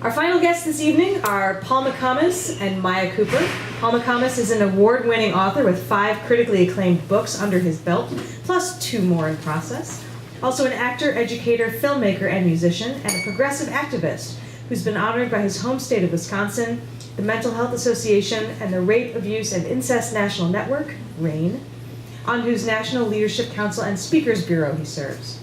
Our final guests this evening are Paul McComas and Maya Kuper. Paul McComas is an award-winning author with 5 critically acclaimed books under his belt, plus 2 more in process. Also an actor, educator, filmmaker, and musician, and a progressive activist who's been honored by his home state of Wisconsin, the Mental Health Association, and the Rape, Abuse, and Incest National Network, RAIN, on whose National Leadership Council and Speakers Bureau he serves.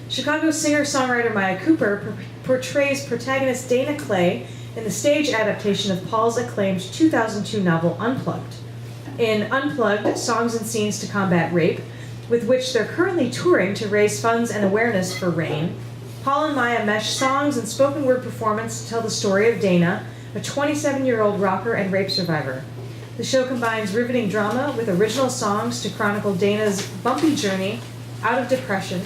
Chicago singer-songwriter Maya Kuper portrays protagonist Dana Clay in the stage adaptation of Paul's acclaimed 2002 novel Unplugged. In Unplugged, Songs and Scenes to Combat Rape, with which they're currently touring to raise funds and awareness for RAIN, Paul and Maya mesh songs and spoken word performance to tell the story of Dana, a 27-year-old rocker and rape survivor. The show combines riveting drama with original songs to chronicle Dana's bumpy journey out of depression,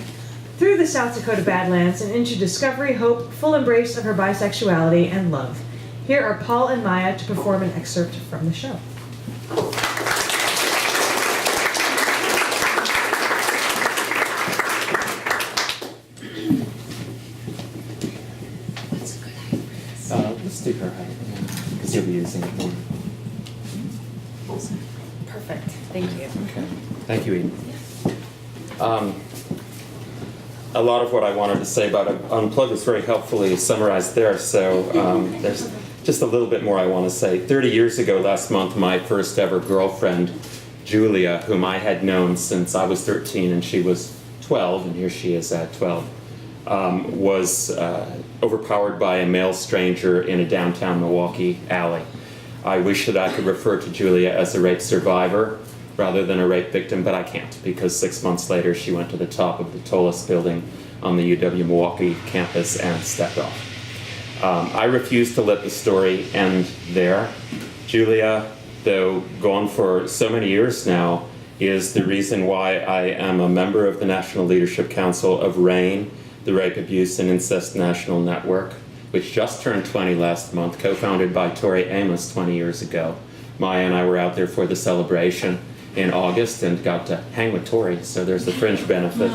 through the South Dakota Badlands, and into discovery, hope, full embrace of her bisexuality and love. Here are Paul and Maya to perform an excerpt from the show. Let's do her height, because you'll be using it more. Perfect. Thank you. Okay. Thank you, Eden. A lot of what I wanted to say about Unplugged is very helpfully summarized there, so there's just a little bit more I want to say. 30 years ago last month, my first ever girlfriend, Julia, whom I had known since I was 13 and she was 12, and here she is at 12, was overpowered by a male stranger in a downtown Milwaukee alley. I wish that I could refer to Julia as a rape survivor rather than a rape victim, but I can't, because 6 months later she went to the top of the tallest building on the UW-Milwaukee campus and stepped off. I refuse to let the story end there. Julia, though gone for so many years now, is the reason why I am a member of the National Leadership Council of RAIN, the Rape, Abuse, and Incest National Network, which just turned 20 last month, co-founded by Tori Amos 20 years ago. Maya and I were out there for the celebration in August and got to hang with Tori, so there's a fringe benefit.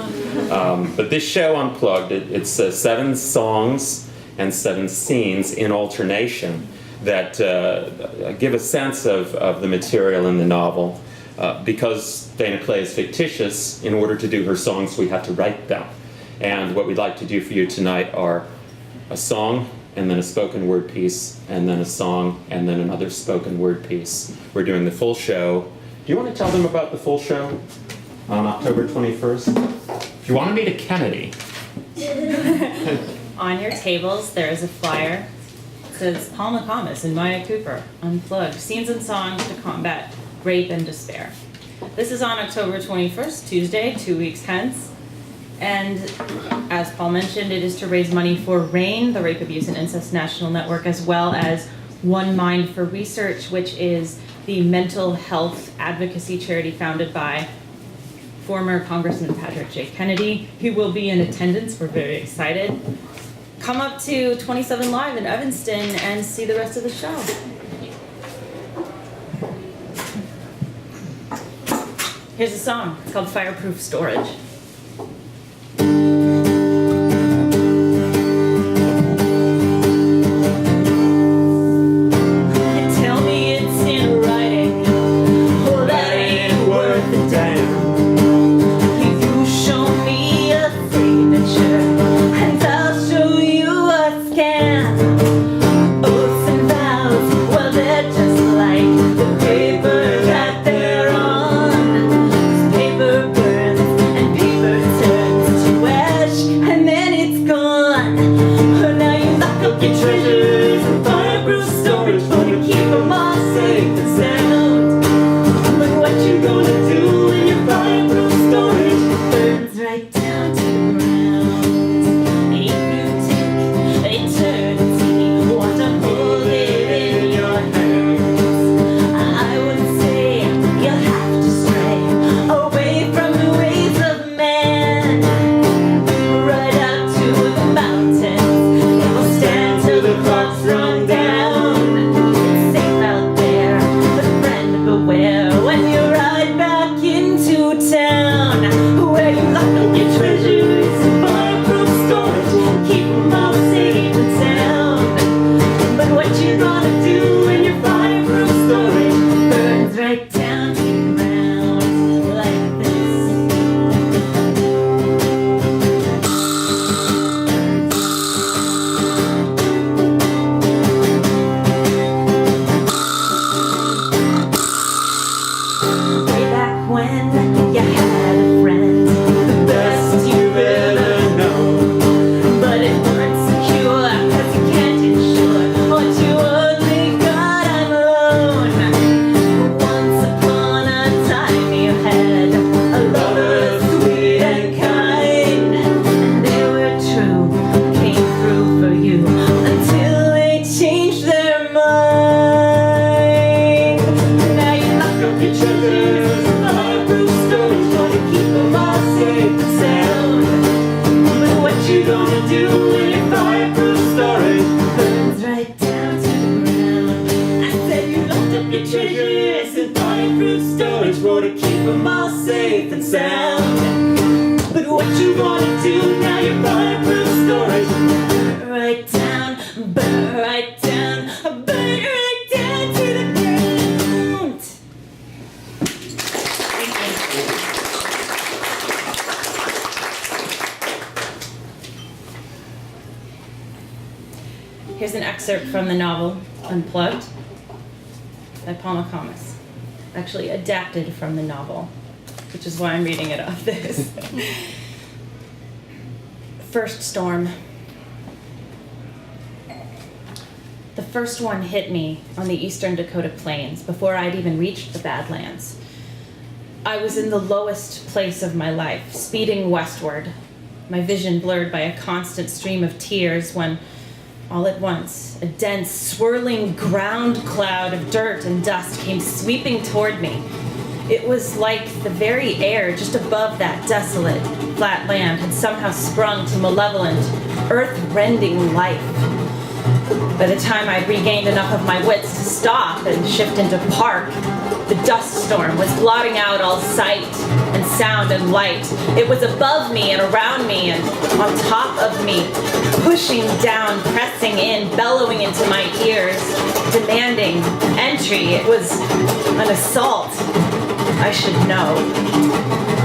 But this show, Unplugged, it's 7 songs and 7 scenes in alternation that give a sense of the material in the novel. Because Dana Clay is fictitious, in order to do her songs, we had to write them. And what we'd like to do for you tonight are a song, and then a spoken word piece, and then a song, and then another spoken word piece. We're doing the full show. Do you want to tell them about the full show on October 21st? If you want to meet a Kennedy. On your tables, there is a flyer. It says Paul McComas and Maya Kuper, Unplugged, Scenes and Songs to Combat Rape and Despair. This is on October 21st, Tuesday, 2 weeks hence. And as Paul mentioned, it is to raise money for RAIN, the Rape, Abuse, and Incest National Network, as well as One Mind for Research, which is the mental health advocacy charity founded by former Congressman Patrick J. Kennedy, who will be in attendance. We're very excited. Come up to 27 Live in Evanston and see the rest of the show. Here's a song. It's called Fireproof Storage. And burn right down to the ground. Thank you. Here's an excerpt from the novel Unplugged by Paul McComas. Actually adapted from the novel, which is why I'm reading it off this. First storm. The first one hit me on the eastern Dakota plains before I'd even reached the Badlands. I was in the lowest place of my life, speeding westward, my vision blurred by a constant stream of tears when, all at once, a dense, swirling ground cloud of dirt and dust came sweeping toward me. It was like the very air just above that desolate, flat land had somehow sprung to malevolent, earth-rending life. By the time I'd regained enough of my wits to stop and shift into park, the dust storm was blotting out all sight and sound and light. It was above me and around me and on top of me, pushing down, pressing in, bellowing into my ears, demanding entry. It was an assault. I should know.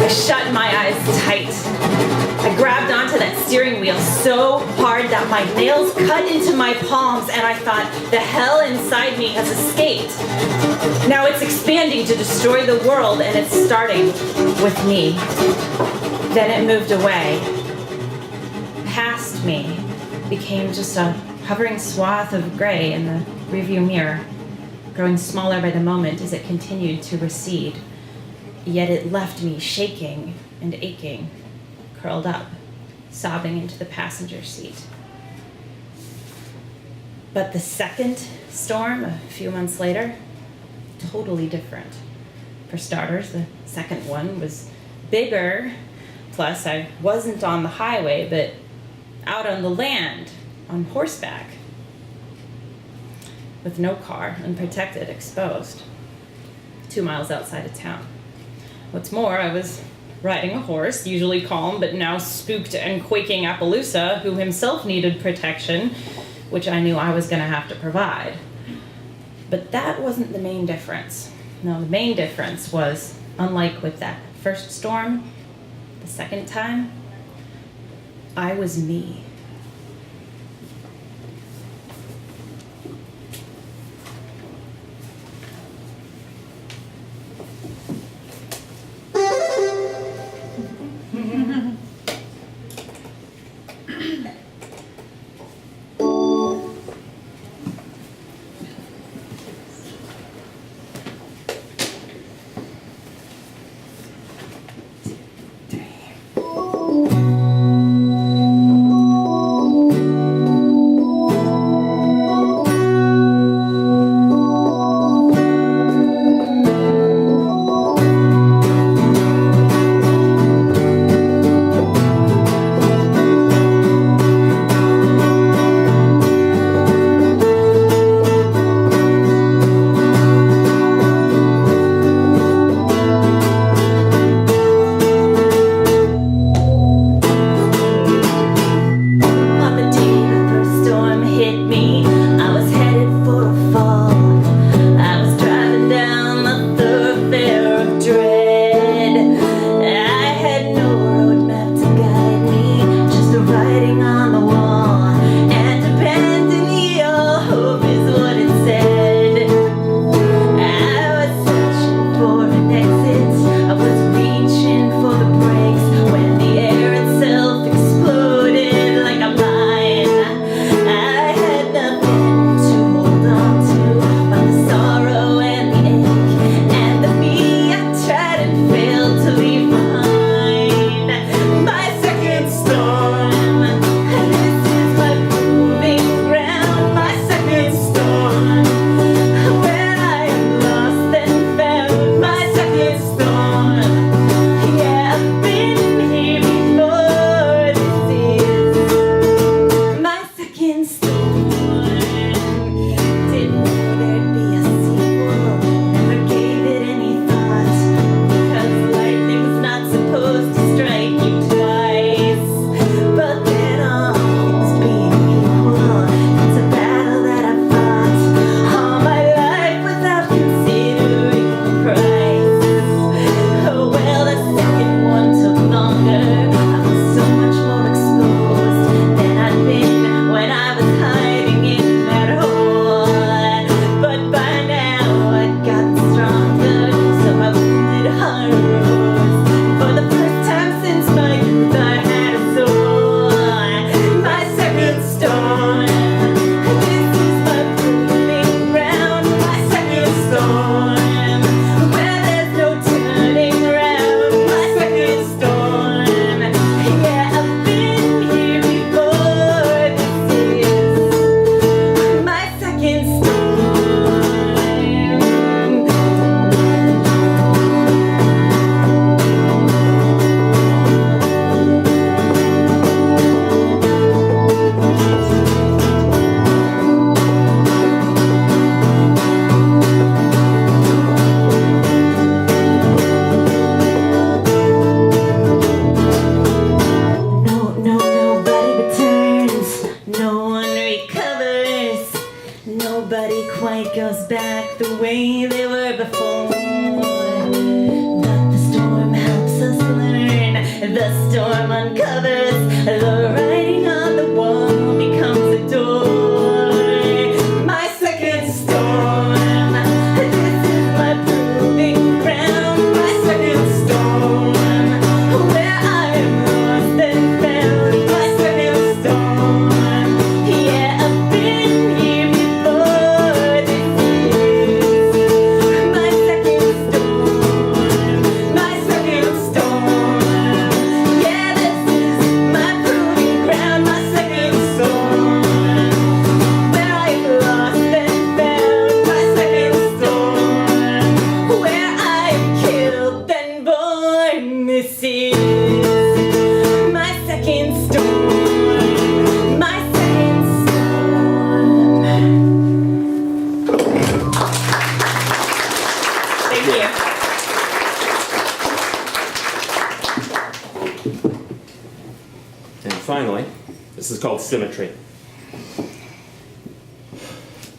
I shut my eyes tight. I grabbed onto that steering wheel so hard that my nails cut into my palms, and I thought, the hell inside me has escaped. Now it's expanding to destroy the world, and it's starting with me. Then it moved away. Past me became just a hovering swath of gray in the rearview mirror, growing smaller by the moment as it continued to recede. Yet it left me shaking and aching, curled up, sobbing into the passenger seat. But the second storm, a few months later, totally different. For starters, the second one was bigger, plus I wasn't on the highway, but out on the land, on horseback, with no car, unprotected, exposed, 2 miles outside of town. What's more, I was riding a horse, usually calm, but now spooked and quaking Appaloosa, who himself needed protection, which I knew I was going to have to provide. But that wasn't the main difference. No, the main difference was, unlike with that first storm, the second time, I was me. fairy colors. Nobody quite goes back the way they were before. But the storm helps us learn. The storm uncovers the writing on the wall becomes a door. My second storm. This is my proving ground. My second storm. Where I am lost and found. My second storm. Yeah, I've been here before. This is my second storm. My second storm. Yeah, this is my proving ground. My second storm. Where I am lost and found. My second storm. Where I am killed and born. This is my second storm. My second storm. Thank you. And finally, this is called symmetry.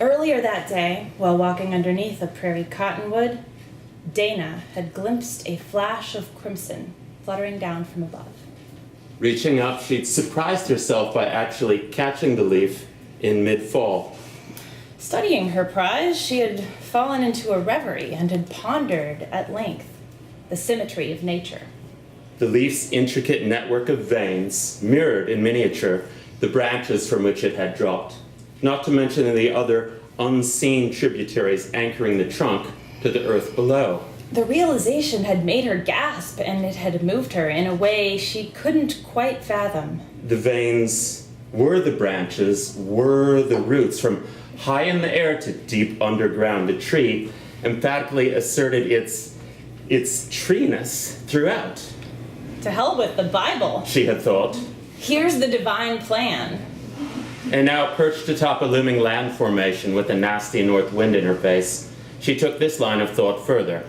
Earlier that day, while walking underneath a prairie cottonwood, Dana had glimpsed a flash of crimson fluttering down from above. Reaching up, she'd surprised herself by actually catching the leaf in mid-fall. Studying her prize, she had fallen into a reverie and had pondered at length the symmetry of nature. The leaf's intricate network of veins mirrored in miniature the branches from which it had dropped, not to mention the other unseen tributaries anchoring the trunk to the earth below. The realization had made her gasp, and it had moved her in a way she couldn't quite fathom. The veins were the branches, were the roots. From high in the air to deep underground, the tree emphatically asserted its treeness throughout. To hell with the Bible. She had thought. Here's the divine plan. And now, perched atop a looming land formation with a nasty north wind in her face, she took this line of thought further.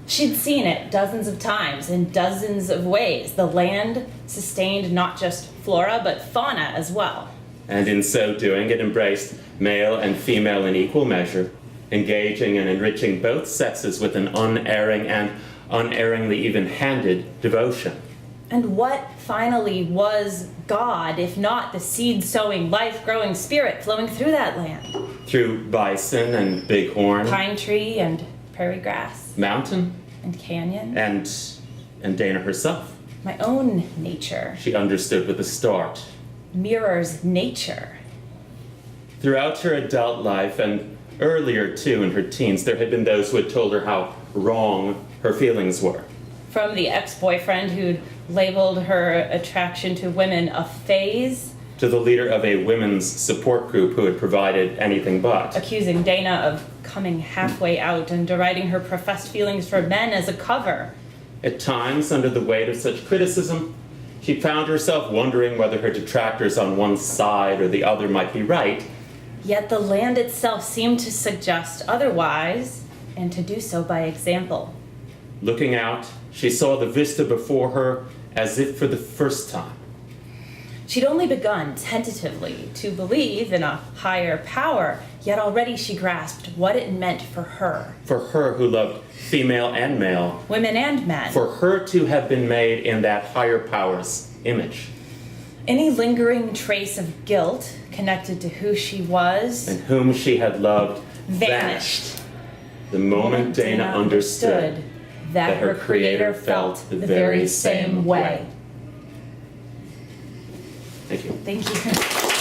She'd seen it dozens of times in dozens of ways. The land sustained not just flora, but fauna as well. And in so doing, it embraced male and female in equal measure, engaging and enriching both sexes with an unerring and unerringly even-handed devotion. And what finally was God, if not the seed-sowing, life-growing spirit flowing through that land? Through bison and bighorn, Pine tree and prairie grass mountain, and canyon. and Dana herself. My own nature She understood with a start. mirrors nature. Throughout her adult life, and earlier too in her teens, there had been those who had told her how wrong her feelings were. From the ex-boyfriend who'd labeled her attraction to women a phase, To the leader of a women's support group who had provided anything but. accusing Dana of coming halfway out and deriding her professed feelings for men as a cover. At times, under the weight of such criticism, she found herself wondering whether her detractors on one side or the other might be right. Yet the land itself seemed to suggest otherwise, and to do so by example. Looking out, she saw the vista before her as if for the first time. She'd only begun tentatively to believe in a higher power, yet already she grasped what it meant for her. For her who loved female and male, Women and men. for her to have been made in that higher power's image. Any lingering trace of guilt connected to who she was And whom she had loved vanished. The moment Dana understood that her creator felt the very same way. Thank you. Thank you.